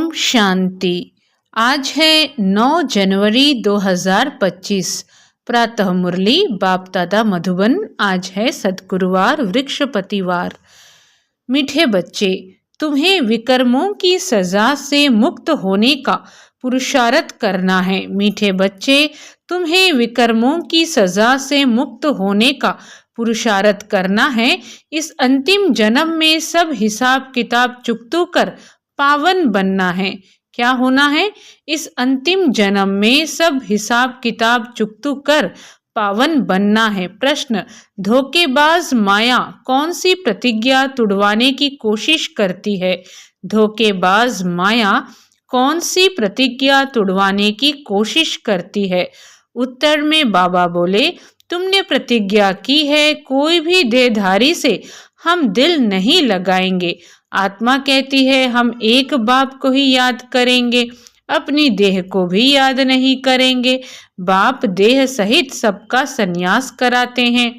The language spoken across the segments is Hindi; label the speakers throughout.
Speaker 1: ओम शांति। आज है 9 जनवरी 2025। प्रातः मुरली बाप दादा मधुबन। आज है सद्गुरुवार, वृक्षपतिवार। मीठे बच्चे, तुम्हें विकर्मों की सजा से मुक्त होने का पुरुषार्थ करना है। मीठे बच्चे, तुम्हें विकर्मों की सजा से मुक्त होने का पुरुषार्थ करना है। इस अंतिम जन्म में सब हिसाब किताब चुकतू कर पावन बनना है। क्या होना है? इस अंतिम जन्म में सब हिसाब किताब चुकतू कर पावन बनना है। प्रश्न, धोखेबाज माया कौन सी प्रतिज्ञा तुड़वाने की कोशिश करती है? धोखेबाज माया कौन सी प्रतिज्ञा तुड़वाने की कोशिश करती है? उत्तर में बाबा बोले, तुमने प्रतिज्ञा की है कोई भी देहधारी से हम दिल नहीं लगाएंगे। आत्मा कहती है हम एक बाप को ही याद करेंगे, अपनी देह को भी याद नहीं करेंगे। बाप देह सहित सबका संन्यास कराते हैं।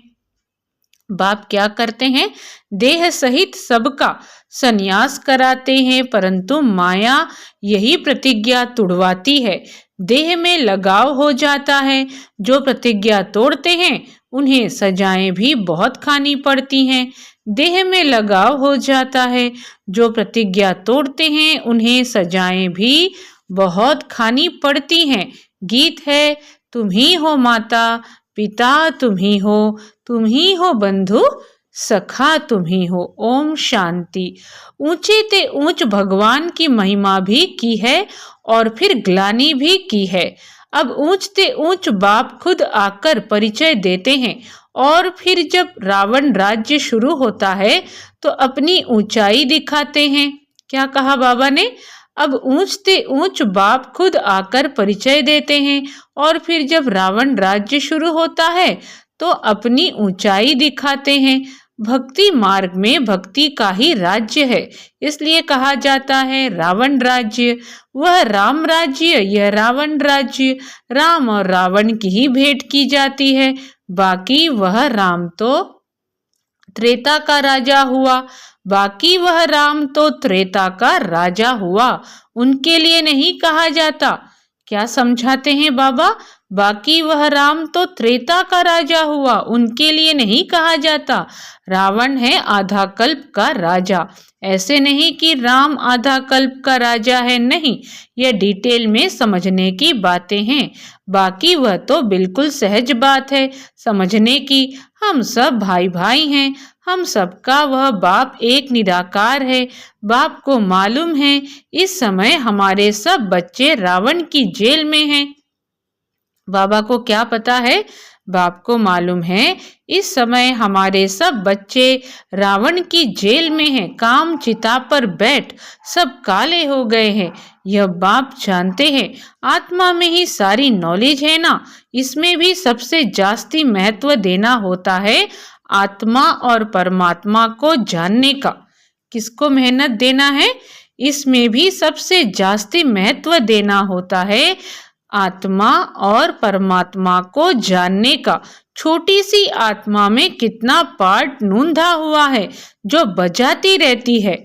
Speaker 1: बाप क्या करते हैं? देह सहित सबका संन्यास कराते हैं, परंतु माया यही प्रतिज्ञा तुड़वाती है। देह में लगाव हो जाता है। जो प्रतिज्ञा तोड़ते हैं उन्हें सजाएं भी बहुत खानी पड़ती हैं। देह में लगाव हो जाता है। जो प्रतिज्ञा तोड़ते हैं उन्हें सजाएं भी बहुत खानी पड़ती हैं। गीत है, तुम ही हो माता पिता, तुम ही हो बंधु सखा, तुम ही हो। ओम शांति। ऊंचे ते ऊंच भगवान की महिमा भी की है और फिर ग्लानि भी की है। अब ऊंच ते ऊंच बाप खुद आकर परिचय देते हैं और फिर जब रावण राज्य शुरू होता है तो अपनी ऊंचाई दिखाते हैं। क्या कहा बाबा ने? अब ऊंच ते ऊंच बाप खुद आकर परिचय देते हैं और फिर जब रावण राज्य शुरू होता है तो अपनी ऊंचाई दिखाते हैं। भक्ति मार्ग में भक्ति का ही राज्य है, इसलिए कहा जाता है रावण राज्य। वह राम राज्य, यह रावण राज्य। राम और रावण की ही भेंट की जाती है, बाकी वह राम तो त्रेता का राजा हुआ। उनके लिए नहीं कहा जाता। क्या समझाते हैं बाबा? बाकी वह राम तो त्रेता का राजा हुआ, उनके लिए नहीं कहा जाता। रावण है आधा कल्प का राजा। ऐसे नहीं कि राम आधा कल्प का राजा है, नहीं, यह डिटेल में समझने की बातें हैं। बाकी वह तो बिल्कुल सहज बात है समझने की। हम सब भाई भाई हैं, हम सबका वह बाप एक निराकार है। बाप को मालूम है इस समय हमारे सब बच्चे रावण की जेल में हैं। बाबा को क्या पता है? बाप को मालूम है इस समय हमारे सब बच्चे रावण की जेल में हैं। काम चिता पर बैठ सब काले हो गए हैं, यह बाप जानते हैं। आत्मा में ही सारी नॉलेज है ना, इसमें भी सबसे जास्ती महत्व देना होता है आत्मा और परमात्मा को जानने का। किसको मेहनत देना है? इसमें भी सबसे जास्ती महत्व देना होता है आत्मा और परमात्मा को जानने का। छोटी सी आत्मा में कितना पार्ट नूंधा हुआ है जो बजाती रहती है।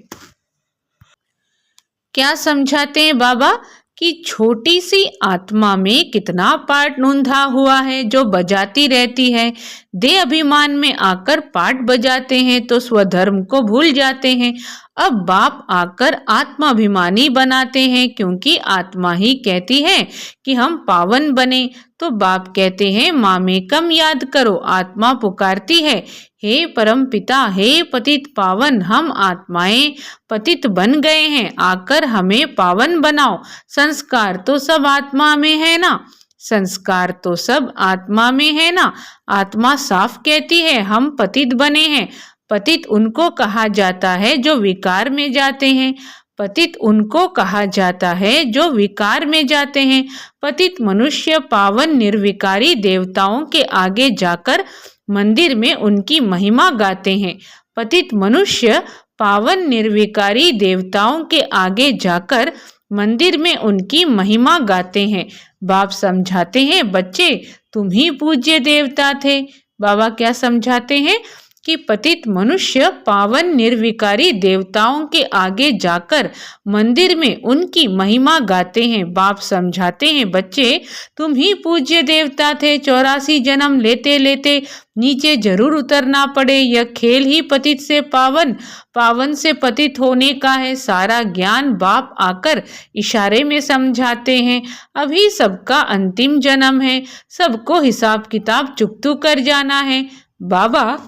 Speaker 1: क्या समझाते हैं बाबा कि छोटी सी आत्मा में कितना पार्ट नूंधा हुआ है जो बजाती रहती है। देह अभिमान में आकर पार्ट बजाते हैं तो स्वधर्म को भूल जाते हैं। अब बाप आकर आत्माभिमानी बनाते हैं, क्योंकि आत्मा ही कहती है कि हम पावन बने। तो बाप कहते हैं मामेकम याद करो। आत्मा पुकारती है, हे परम पिता, हे पतित पावन, हम आत्माएं पतित बन गए हैं, आकर हमें पावन बनाओ। संस्कार तो सब आत्मा में है ना, संस्कार तो सब आत्मा में है ना। आत्मा साफ कहती है हम पतित बने हैं। पतित उनको कहा जाता है जो विकार में जाते हैं। पतित उनको कहा जाता है जो विकार में जाते हैं। पतित मनुष्य पावन निर्विकारी देवताओं के आगे जाकर मंदिर में उनकी महिमा गाते हैं। पतित मनुष्य पावन निर्विकारी देवताओं के आगे जाकर मंदिर में उनकी महिमा गाते हैं। बाप समझाते हैं बच्चे तुम ही पूज्य देवता थे। बाबा क्या समझाते हैं? कि पतित मनुष्य पावन निर्विकारी देवताओं के आगे जाकर मंदिर में उनकी महिमा गाते हैं। बाप समझाते हैं, बच्चे तुम ही पूज्य देवता थे, 84 जन्म लेते लेते नीचे जरूर उतरना पड़े। यह खेल ही पतित से पावन, पावन से पतित होने का है। सारा ज्ञान बाप आकर इशारे में समझाते हैं। अभी सबका अंतिम जन्म है, सबको हिसाब किताब चुकतू कर जाना है। बाबा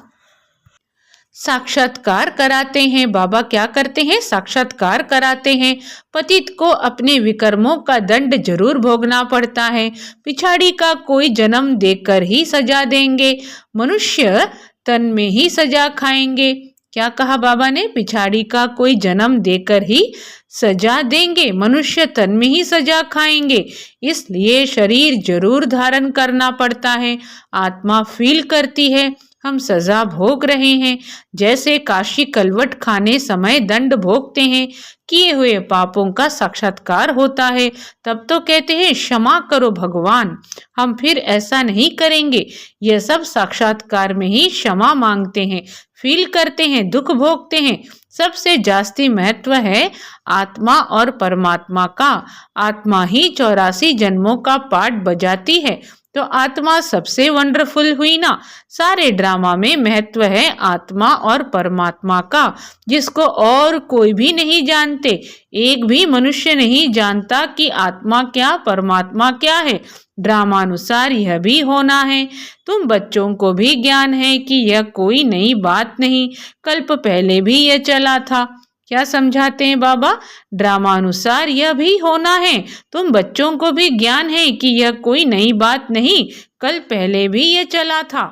Speaker 1: साक्षात्कार कराते हैं। बाबा क्या करते हैं? साक्षात्कार कराते हैं। पतित को अपने विकर्मों का दंड जरूर भोगना पड़ता है। पिछाड़ी का कोई जन्म देकर ही सजा देंगे। मनुष्य तन में ही सजा खाएंगे। क्या कहा बाबा ने? पिछाड़ी का कोई जन्म देकर ही सजा देंगे, मनुष्य तन में ही सजा खाएंगे। इसलिए शरीर जरूर धारण करना पड़ता है। आत्मा फील करती है हम सजा भोग रहे हैं। जैसे काशी कलवट खाने समय दंड भोगते हैं, किए हुए पापों का साक्षात्कार होता है। तब तो कहते हैं क्षमा करो भगवान, हम फिर ऐसा नहीं करेंगे। यह सब साक्षात्कार में ही क्षमा मांगते हैं, फील करते हैं, दुख भोगते हैं। सबसे जास्ती महत्व है आत्मा और परमात्मा का। आत्मा ही 84 जन्मों का पाठ बजाती है, तो आत्मा सबसे वंडरफुल हुई ना। सारे ड्रामा में महत्व है आत्मा और परमात्मा का, जिसको और कोई भी नहीं जानते। एक भी मनुष्य नहीं जानता कि आत्मा क्या, परमात्मा क्या है। ड्रामानुसार यह भी होना है। तुम बच्चों को भी ज्ञान है कि यह कोई नई बात नहीं, कल्प पहले भी यह चला था। क्या समझाते हैं बाबा? ड्रामानुसार यह भी होना है। तुम बच्चों को भी ज्ञान है कि यह कोई नई बात नहीं, कल पहले भी यह चला था।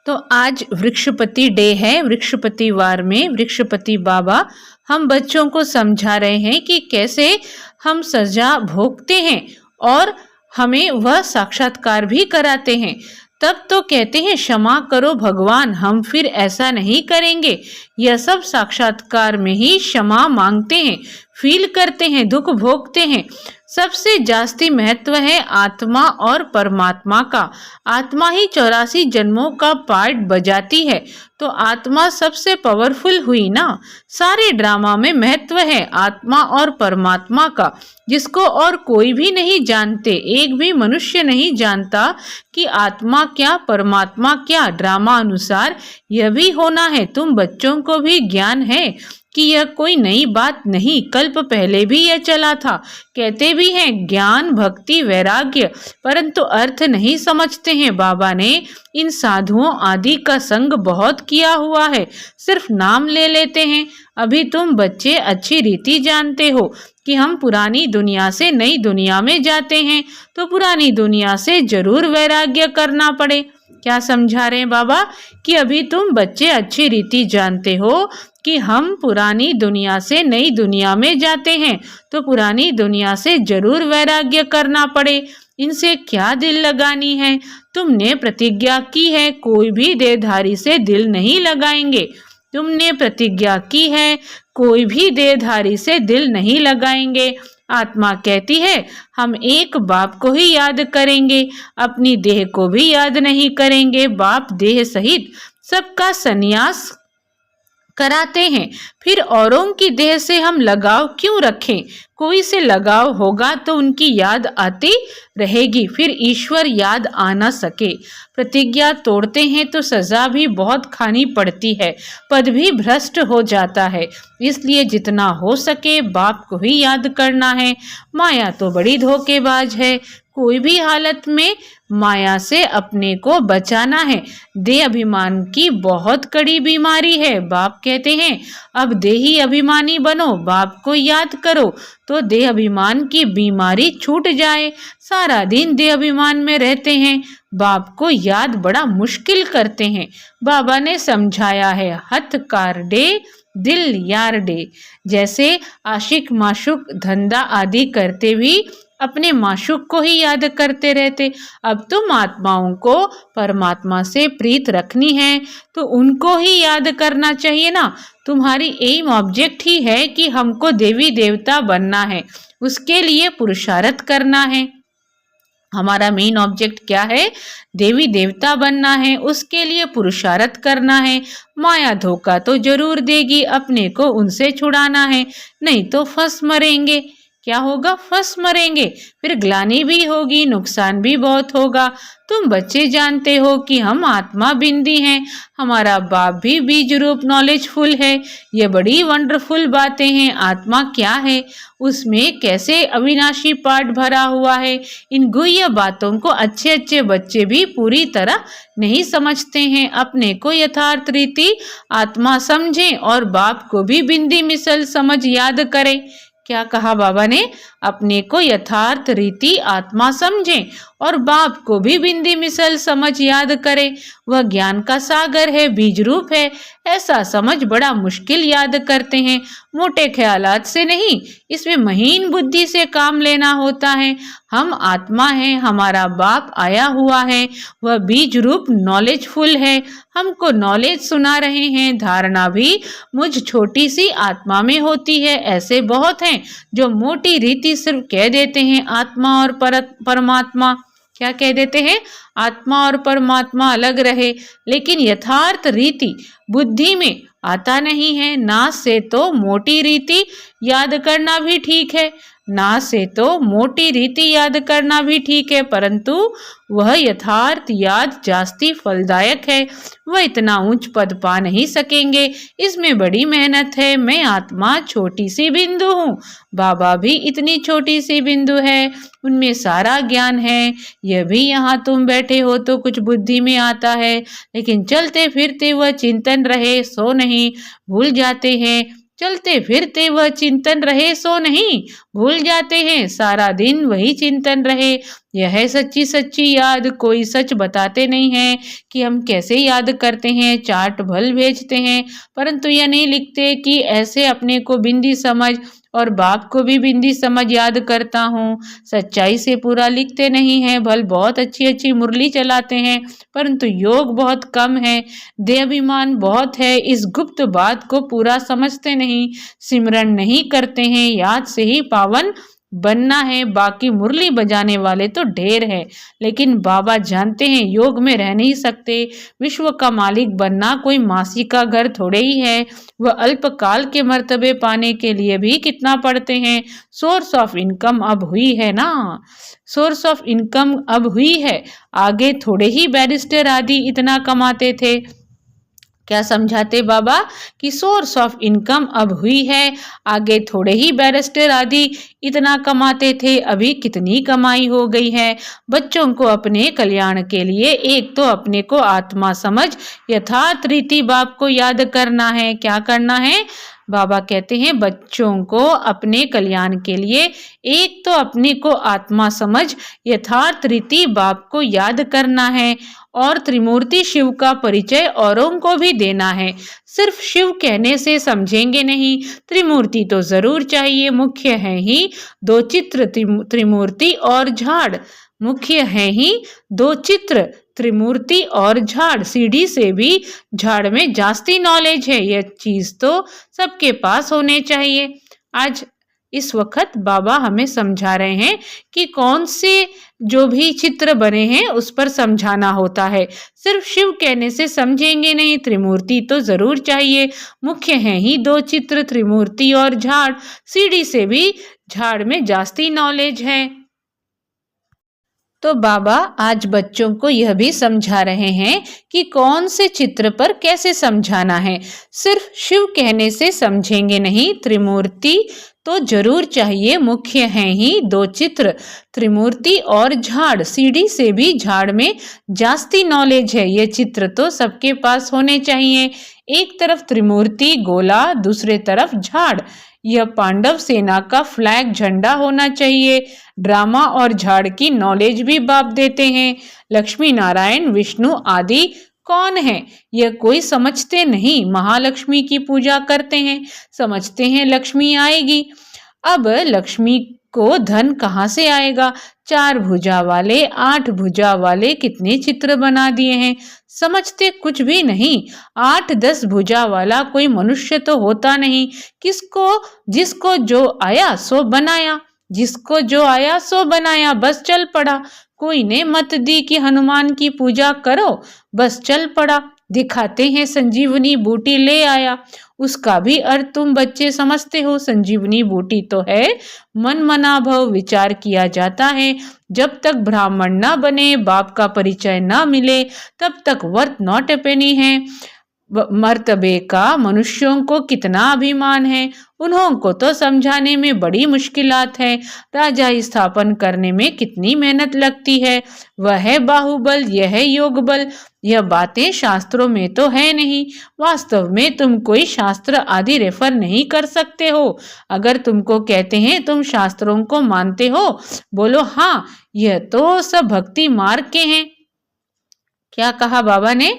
Speaker 1: तो आज वृक्षपति डे है। वृक्षपति वार में वृक्षपति बाबा हम बच्चों को समझा रहे हैं कि कैसे हम सजा भोगते हैं और हमें वह साक्षात्कार भी कराते हैं। तब तो कहते हैं क्षमा करो भगवान, हम फिर ऐसा नहीं करेंगे। यह सब साक्षात्कार में ही क्षमा मांगते हैं, फील करते हैं, दुख भोगते हैं। सबसे जास्ती महत्व है आत्मा और परमात्मा का। आत्मा ही 84 जन्मों का पार्ट बजाती है, तो आत्मा सबसे पावरफुल हुई ना। सारे ड्रामा में महत्व है आत्मा और परमात्मा का, जिसको और कोई भी नहीं जानते। एक भी मनुष्य नहीं जानता कि आत्मा क्या, परमात्मा क्या। ड्रामा अनुसार यह भी होना है। तुम बच्चों को भी ज्ञान है कि यह कोई नई बात नहीं, कल्प पहले भी यह चला था। कहते भी हैं ज्ञान, भक्ति, वैराग्य, परंतु अर्थ नहीं समझते हैं। बाबा ने इन साधुओं आदि का संग बहुत किया हुआ है, सिर्फ नाम ले लेते हैं। अभी तुम बच्चे अच्छी रीति जानते हो कि हम पुरानी दुनिया से नई दुनिया में जाते हैं, तो पुरानी दुनिया से जरूर वैराग्य करना पड़े। क्या समझा रहे हैं बाबा? कि अभी तुम बच्चे अच्छी रीति जानते हो कि हम पुरानी दुनिया से नई दुनिया में जाते हैं, तो पुरानी दुनिया से जरूर वैराग्य करना पड़े। इनसे क्या दिल लगानी है? तुमने प्रतिज्ञा की है कोई भी देहधारी से दिल नहीं लगाएंगे। तुमने प्रतिज्ञा की है कोई भी देहधारी से दिल नहीं लगाएंगे। आत्मा कहती है हम एक बाप को ही याद करेंगे, अपनी देह को भी याद नहीं करेंगे। बाप देह सहित सबका संन्यास कराते हैं, फिर औरों की देह से हम लगाव क्यों रखें? कोई से लगाव होगा तो उनकी याद आती रहेगी, फिर ईश्वर याद आ ना सके। प्रतिज्ञा तोड़ते हैं तो सजा भी बहुत खानी पड़ती है, पद भी भ्रष्ट हो जाता है। इसलिए जितना हो सके बाप को ही याद करना है। माया तो बड़ी धोखेबाज है, कोई भी हालत में माया से अपने को बचाना है। देह अभिमान की बहुत कड़ी बीमारी है। बाप कहते हैं अब देही अभिमानी बनो, बाप को याद करो तो देह अभिमान की बीमारी छूट जाए। सारा दिन देह अभिमान में रहते हैं, बाप को याद बड़ा मुश्किल करते हैं। बाबा ने समझाया है हथकार डे दिल यार डे। जैसे आशिक माशुक धंधा आदि करते भी अपने माशुक को ही याद करते रहते। अब तुम आत्माओं को परमात्मा से प्रीत रखनी है तो उनको ही याद करना चाहिए ना। तुम्हारी एम ऑब्जेक्ट ही है कि हमको देवी देवता बनना है, उसके लिए पुरुषार्थ करना है। हमारा मेन ऑब्जेक्ट क्या है? देवी देवता बनना है, उसके लिए पुरुषार्थ करना है। माया धोखा तो जरूर देगी, अपने को उनसे छुड़ाना है, नहीं तो फंस मरेंगे। क्या होगा? फंस मरेंगे। फिर ग्लानि भी होगी, नुकसान भी बहुत होगा। तुम बच्चे जानते हो कि हम आत्मा बिंदी हैं, हमारा बाप भी बीज रूप नॉलेजफुल है। ये बड़ी वंडरफुल बातें हैं। आत्मा क्या है, उसमें कैसे अविनाशी पार्ट भरा हुआ है, इन गुह्य बातों को अच्छे अच्छे बच्चे भी पूरी तरह नहीं समझते हैं। अपने को यथार्थ रीति आत्मा समझें और बाप को भी बिंदी मिसल समझ याद करें। क्या कहा बाबा ने? अपने को यथार्थ रीति आत्मा समझें और बाप को भी बिंदी मिसल समझ याद करें। वह ज्ञान का सागर है, बीज रूप है। ऐसा समझ बड़ा मुश्किल याद करते हैं, मोटे ख्यालात से नहीं, इसमें महीन बुद्धि से काम लेना होता है। हम आत्मा हैं, हमारा बाप आया हुआ है, वह बीज रूप नॉलेजफुल है, हमको नॉलेज सुना रहे हैं। धारणा भी मुझ छोटी सी आत्मा में होती है। ऐसे बहुत हैं जो मोटी रीति सिर्फ कह देते हैं आत्मा और परमात्मा। क्या कह देते हैं? आत्मा और परमात्मा अलग रहे, लेकिन यथार्थ रीति बुद्धि में आता नहीं है। ना से तो मोटी रीति याद करना भी ठीक है, ना से तो मोटी रीति याद करना भी ठीक है, परंतु वह यथार्थ याद जास्ती फलदायक है। वह इतना उच्च पद पा नहीं सकेंगे, इसमें बड़ी मेहनत है। मैं आत्मा छोटी सी बिंदु हूँ, बाबा भी इतनी छोटी सी बिंदु है, उनमें सारा ज्ञान है। यह भी यहाँ तुम बैठे हो तो कुछ बुद्धि में आता है, लेकिन चलते फिरते वह चिंतन रहे सो नहीं, भूल जाते हैं। चलते फिरते वह चिंतन रहे सो नहीं, भूल जाते हैं। सारा दिन वही चिंतन रहे, यह है सच्ची सच्ची याद। कोई सच बताते नहीं है कि हम कैसे याद करते हैं, चार्ट भल भेजते हैं, परंतु यह नहीं लिखते कि ऐसे अपने को बिंदी समझ और बाप को भी बिंदी समझ याद करता हूँ। सच्चाई से पूरा लिखते नहीं हैं, भल बहुत अच्छी अच्छी मुरली चलाते हैं, परंतु योग बहुत कम है, देहाभिमान बहुत है। इस गुप्त बात को पूरा समझते नहीं, सिमरन नहीं करते हैं। याद से ही पावन बनना है, बाकी मुरली बजाने वाले तो ढेर है, लेकिन बाबा जानते हैं योग में रह नहीं सकते। विश्व का मालिक बनना कोई मासी का घर थोड़े ही है। वह अल्पकाल के मर्तबे पाने के लिए भी कितना पढ़ते हैं। सोर्स ऑफ इनकम अब हुई है ना, सोर्स ऑफ इनकम अब हुई है, आगे थोड़े ही बैरिस्टर आदि इतना कमाते थे। क्या समझाते बाबा कि सोर्स ऑफ इनकम अब हुई है, आगे थोड़े ही बैरिस्टर आदि इतना कमाते थे, अभी कितनी कमाई हो गई है। बच्चों को अपने कल्याण के लिए एक तो अपने को आत्मा समझ यथार्थ रीति बाप को याद करना है। क्या करना है? बाबा कहते हैं बच्चों को अपने कल्याण के लिए एक तो अपने को आत्मा समझ यथार्थ रीति बाप को याद करना है और त्रिमूर्ति शिव का परिचय औरों को भी देना है। सिर्फ शिव कहने से समझेंगे नहीं, त्रिमूर्ति तो जरूर चाहिए। मुख्य है ही दो चित्र, त्रिमूर्ति और झाड़। मुख्य है ही दो चित्र, त्रिमूर्ति और झाड़। सीढ़ी से भी झाड़ में जास्ती नॉलेज है, यह चीज तो सबके पास होने चाहिए। आज इस वक्त बाबा हमें समझा रहे हैं कि कौन से जो भी चित्र बने हैं उस पर समझाना होता है। सिर्फ शिव कहने से समझेंगे नहीं, त्रिमूर्ति तो जरूर चाहिए। मुख्य हैं ही दो चित्र, त्रिमूर्ति और झाड़। सीढ़ी से भी झाड़ में जास्ती नॉलेज है। तो बाबा आज बच्चों को यह भी समझा रहे हैं कि कौन से चित्र पर कैसे समझाना है। सिर्फ शिव कहने से समझेंगे नहीं, त्रिमूर्ति तो जरूर चाहिए। मुख्य हैं ही दो चित्र, त्रिमूर्ति और झाड़। सीढ़ी से भी झाड़ में जास्ती नॉलेज है, ये चित्र तो सबके पास होने चाहिए। एक तरफ त्रिमूर्ति गोला, दूसरे तरफ झाड़। यह पांडव सेना का फ्लैग झंडा होना चाहिए। ड्रामा और झाड़ की नॉलेज भी बाप देते हैं। लक्ष्मी नारायण विष्णु आदि कौन है यह कोई समझते नहीं। महालक्ष्मी की पूजा करते हैं, समझते हैं लक्ष्मी आएगी। अब लक्ष्मी को धन कहाँ से आएगा? 4 भुजा वाले, 8 भुजा वाले कितने चित्र बना दिए हैं, समझते कुछ भी नहीं। 8-10 भुजा वाला कोई मनुष्य तो होता नहीं। जिसको जो आया सो बनाया, जिसको जो आया सो बनाया, बस चल पड़ा। कोई ने मत दी कि हनुमान की पूजा करो, बस चल पड़ा। दिखाते हैं संजीवनी बूटी ले आया। उसका भी अर्थ तुम बच्चे समझते हो। संजीवनी बूटी तो है मन मना भव विचार किया जाता है। जब तक ब्राह्मण न बने, बाप का परिचय न मिले, तब तक वर्थ नॉट ए पेनी है। मर्तबे का मनुष्यों को कितना अभिमान है, उन्हों को तो समझाने में बड़ी मुश्किलात है। राजा स्थापन करने में कितनी मेहनत लगती है। वह है बाहुबल, यह है योग बल। यह बातें शास्त्रों में तो है नहीं। वास्तव में तुम कोई शास्त्र आदि रेफर नहीं कर सकते हो। अगर तुमको कहते हैं तुम शास्त्रों को मानते हो, बोलो हाँ, यह तो सब भक्ति मार्ग के हैं। क्या कहा बाबा ने?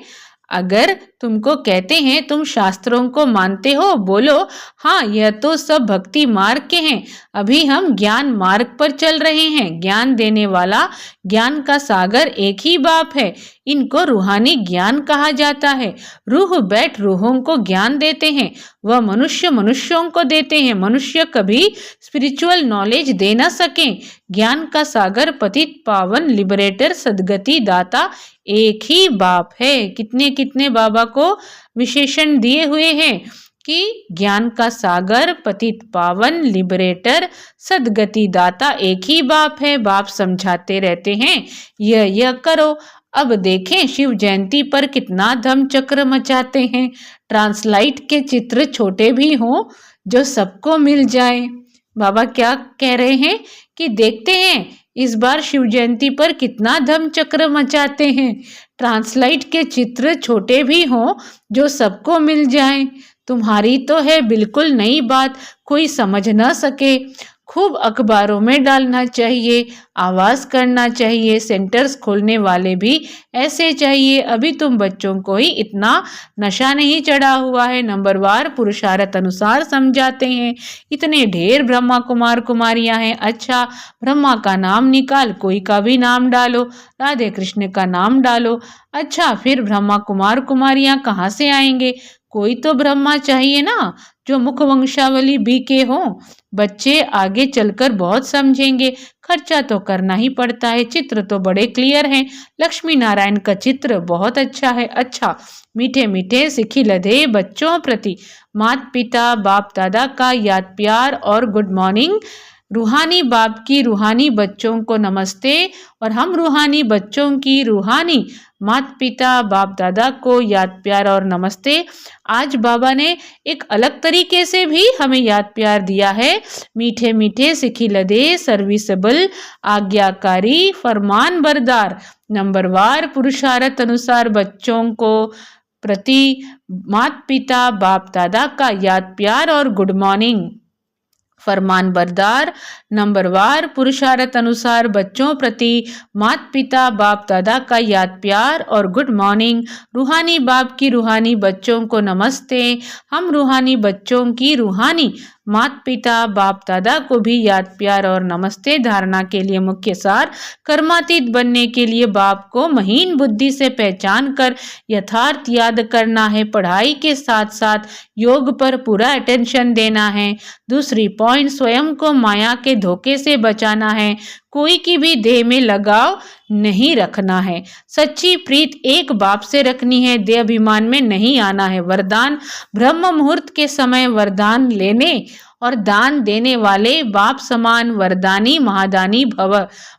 Speaker 1: अगर तुमको कहते हैं तुम शास्त्रों को मानते हो, बोलो हाँ, यह तो सब भक्ति मार्ग के हैं। अभी हम ज्ञान मार्ग पर चल रहे हैं। ज्ञान देने वाला, ज्ञान का सागर एक ही बाप है। इनको रूहानी ज्ञान कहा जाता है। रूह बैठ रूहों को ज्ञान देते हैं। वह मनुष्य मनुष्यों को देते हैं। मनुष्य कभी स्पिरिचुअल नॉलेज दे न सके। ज्ञान का सागर, पतित पावन, लिबरेटर, सदगति दाता एक ही बाप है। कितने कितने बाबा को विशेषण दिए हुए हैं कि ज्ञान का सागर, पतित पावन, लिबरेटर, सदगति दाता एक ही बाप है। बाप समझाते रहते हैं यह करो। अब देखें शिव जयंती पर कितना धम चक्र मचाते हैं। ट्रांसलाइट के चित्र छोटे भी हों जो सबको मिल जाए। बाबा क्या कह रहे हैं कि देखते हैं इस बार शिव जयंती पर कितना धम चक्र मचाते हैं। ट्रांसलाइट के चित्र छोटे भी हों जो सबको मिल जाएं। तुम्हारी तो है बिल्कुल नई बात, कोई समझ ना सके। खूब अखबारों में डालना चाहिए, आवाज करना चाहिए। सेंटर्स खोलने वाले भी ऐसे चाहिए। अभी तुम बच्चों को ही इतना नशा नहीं चढ़ा हुआ है। नंबरवार पुरुषार्थ अनुसार समझाते हैं। इतने ढेर ब्रह्मा कुमार कुमारियां हैं। अच्छा, ब्रह्मा का नाम निकाल, कोई का भी नाम डालो, राधे कृष्ण का नाम डालो। अच्छा, फिर ब्रह्मा कुमार कुमारियां कहाँ से आएंगे? कोई तो ब्रह्मा चाहिए ना जो मुख वंशावली बी के हो। बच्चे आगे चलकर बहुत समझेंगे। खर्चा तो करना ही पड़ता है। चित्र तो बड़े क्लियर हैं। लक्ष्मी नारायण का चित्र बहुत अच्छा है। अच्छा, मीठे मीठे सिखी लधे बच्चों प्रति माता पिता बाप दादा का याद प्यार और गुड मॉर्निंग। रूहानी बाप की रूहानी बच्चों को नमस्ते, और हम रूहानी बच्चों की रूहानी माता पिता बाप दादा को याद प्यार और नमस्ते। आज बाबा ने एक अलग तरीके से भी हमें याद प्यार दिया है। मीठे मीठे सिखी लदे, सर्विसेबल, आज्ञाकारी, फरमान बरदार, नंबरवार पुरुषार्थ अनुसार बच्चों को प्रति माता पिता बाप दादा का याद प्यार और गुड मॉर्निंग। फरमान बरदार, नंबरवार पुरुषार्थ अनुसार बच्चों प्रति माता पिता बाप दादा का याद प्यार और गुड मॉर्निंग। रूहानी बाप की रूहानी बच्चों को नमस्ते। हम रूहानी बच्चों की रूहानी माता पिता बाप दादा को भी याद प्यार और नमस्ते। धारणा के लिए मुख्य सार, कर्मातीत बनने के लिए बाप को महीन बुद्धि से पहचान कर यथार्थ याद करना है। पढ़ाई के साथ साथ योग पर पूरा अटेंशन देना है। दूसरी पॉइंट, स्वयं को माया के धोखे से बचाना है। कोई की भी देह में लगाव नहीं रखना है। सच्ची प्रीत एक बाप से रखनी है। देह अभिमान में नहीं आना है। वरदान, ब्रह्म मुहूर्त के समय वरदान लेने और दान देने वाले बाप समान वरदानी महादानी भव।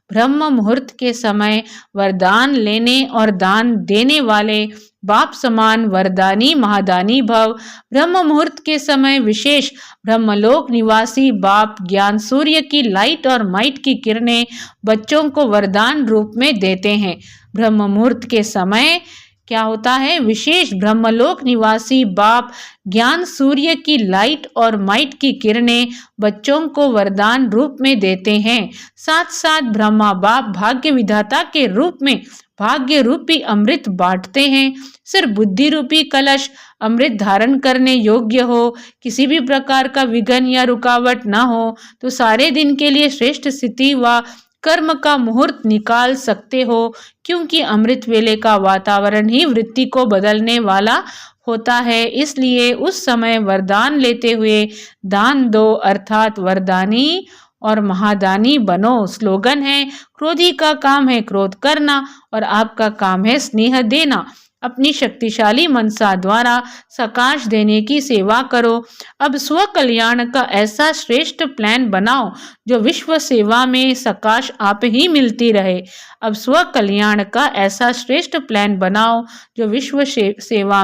Speaker 1: ब्रह्म मुहूर्त के समय वरदान लेने और दान देने वाले बाप समान वरदानी महादानी भव। ब्रह्म मुहूर्त के समय विशेष ब्रह्मलोक निवासी बाप ज्ञान सूर्य की लाइट और माइट की किरणें बच्चों को वरदान रूप में देते हैं। ब्रह्म मुहूर्त के समय क्या होता है? विशेष ब्रह्मलोक निवासी बाप ज्ञान सूर्य की लाइट और माइट की किरणें बच्चों को वरदान रूप में देते हैं। साथ साथ ब्रह्मा बाप भाग्य विधाता के रूप में भाग्य रूपी अमृत बांटते हैं। सिर्फ बुद्धि रूपी कलश अमृत धारण करने योग्य हो, किसी भी प्रकार का विघ्न या रुकावट न हो, तो सारे दिन के लिए श्रेष्ठ स्थिति व कर्म का मुहूर्त निकाल सकते हो। क्योंकि अमृत वेले का वातावरण ही वृत्ति को बदलने वाला होता है। इसलिए उस समय वरदान लेते हुए दान दो, अर्थात वरदानी और महादानी बनो। स्लोगन है, क्रोधी का काम है क्रोध करना और आपका काम है स्नेह देना। अपनी शक्तिशाली मनसा द्वारा सकाश देने की सेवा करो। अब स्व कल्याण का ऐसा श्रेष्ठ प्लान बनाओ जो विश्व सेवा में सकाश आप ही मिलती रहे। अब स्व कल्याण का ऐसा श्रेष्ठ प्लान बनाओ जो विश्व सेवा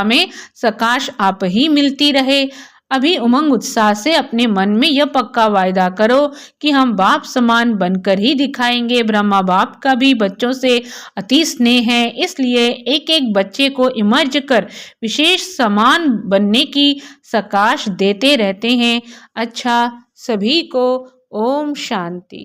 Speaker 1: में सकाश आप ही मिलती रहे। अभी उमंग उत्साह से अपने मन में यह पक्का वायदा करो कि हम बाप समान बनकर ही दिखाएंगे। ब्रह्मा बाप का भी बच्चों से अति स्नेह है, इसलिए एक एक बच्चे को इमर्ज कर विशेष समान बनने की सकाश देते रहते हैं। अच्छा, सभी को ओम शांति।